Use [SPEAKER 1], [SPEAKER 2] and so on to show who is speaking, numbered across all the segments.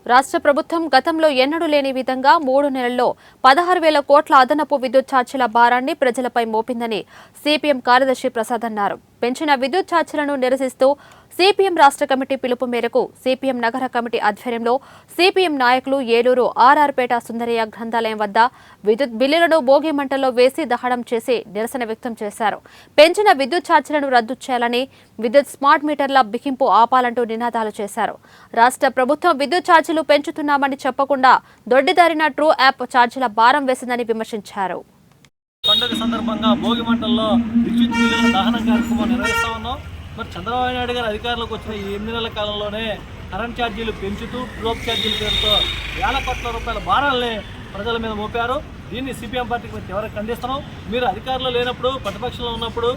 [SPEAKER 1] రాష్ట్ర ప్రభుత్వం గతంలో ఎన్నడూ లేని విధంగా 3 నెలల్లో 16,000 కోట్ల అదనపు విద్యుత్ ఛార్జీల భారాన్ని ప్రజలపై మోపిందని సిపిఎం కార్యదర్శి ప్రసాద్ అన్నారు. పెంచిన విద్యుత్ ఛార్జీలను నిరసిస్తూ సిపిఎం రాష్ట్ర కమిటీ పిలుపు మేరకు సిపిఎం నగర కమిటీ ఆధ్వర్యంలో సిపిఎం నాయకులు ఏలూరు ఆర్ఆర్పేట సుందరయ్య గ్రంథాలయం వద్ద విద్యుత్ బిల్లులను భోగి మంటల్లో వేసి దహనం చేసి నిరసన వ్యక్తం చేశారు. పెంచిన విద్యుత్ ఛార్జీలను రద్దు చేయాలని, విద్యుత్ స్మార్ట్ మీటర్ల బిగింపు ఆపాలంటూ నినాదాలు చేశారు. రాష్ట్ర ప్రభుత్వం విద్యుత్ ఛార్జీలు పెంచుతున్నామని చెప్పకుండా దొడ్డిదారిన ట్రూ యాప్ ఛార్జీల భారం వేసిందని విమర్శించారు.
[SPEAKER 2] పండుగ సందర్భంగా భోగి మంటల్లో విద్యుత్ బిల్లుల దహన కార్యక్రమం నిర్వహిస్తా ఉన్నాం. మరి చంద్రబాబు నాయుడు గారు అధికారంలోకి వచ్చిన ఈ 8 నెలల కాలంలోనే కరెంట్ ఛార్జీలు పెంచుతూ డ్రోప్ ఛార్జీల పేరుతో వేల కోట్ల రూపాయల భారాల్ని ప్రజల మీద మోపారు. దీన్ని సిపిఎం పార్టీకి మేము తీవ్రంగా ఖండిస్తున్నాం. మీరు అధికారంలో లేనప్పుడు, ప్రతిపక్షంలో ఉన్నప్పుడు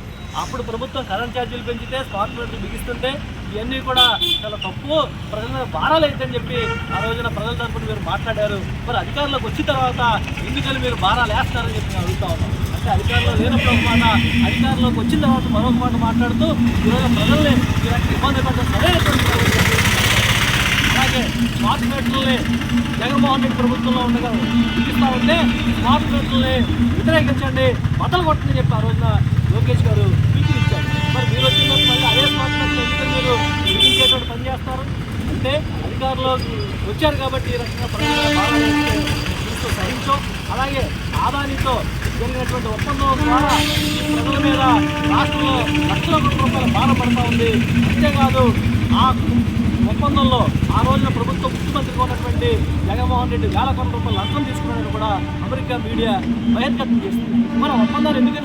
[SPEAKER 2] అప్పుడు ప్రభుత్వం కరెంట్ ఛార్జీలు పెంచితే, స్మార్ట్ మీటర్లు బిగిస్తుంటే ఇవన్నీ కూడా చాలా తప్పు, ప్రజల మీద భారాలు అయితని చెప్పి ఆ రోజున ప్రజల తరపున మీరు మాట్లాడారు. మరి అధికారంలోకి వచ్చిన తర్వాత ఎందుకని మీరు భారాలు వేస్తారని చెప్పి నేను అడుగుతా ఉన్నాం. అంటే అధికారంలో లేనప్పుడు ఒక మాట, అధికారంలోకి వచ్చిన తర్వాత మరొక మాట మాట్లాడుతూ ఈరోజు ప్రజల్ని ఇలాంటి ఇబ్బంది పడ్డ సరైనటువంటి. అలాగే స్మార్ట్ మీటర్లని జగన్మోహన్ రెడ్డి ప్రభుత్వంలో ఉండగా ఇస్తా ఉంటే స్మార్ట్ మీటర్లని వ్యతిరేకించండి, బట్టలు కొట్టని చెప్పి ఆ రోజున లోకేష్ గారు పిలుపునిచ్చారు. మరి మీరు వచ్చిన మళ్ళీ అదే స్మార్ట్ మీటర్లు ఎందుకంటే మీరు బిగించేటువంటి పని చేస్తారు అంటే అధికారంలోకి వచ్చారు కాబట్టి ఈ రకంగా ప్రజలు సహించం. అలాగే ఆదానితో జరిగినటువంటి ఒప్పందం ద్వారా ప్రజల మీద రాష్ట్రంలో లక్షల రూపాయల భారం పడతా ఉంది. అంతేకాదు ఆ ఒప్పందంలో ఆ రోజున ప్రభుత్వం ముఖ్యమంత్రిగా ఉన్నటువంటి జగన్మోహన్ రెడ్డి వేల కోట్ల రూపాయలు లంచం తీసుకున్నాడని కూడా అమెరికా మీడియా బహిర్గతం చేస్తుంది. మన ఒప్పందాలు ఎందుకు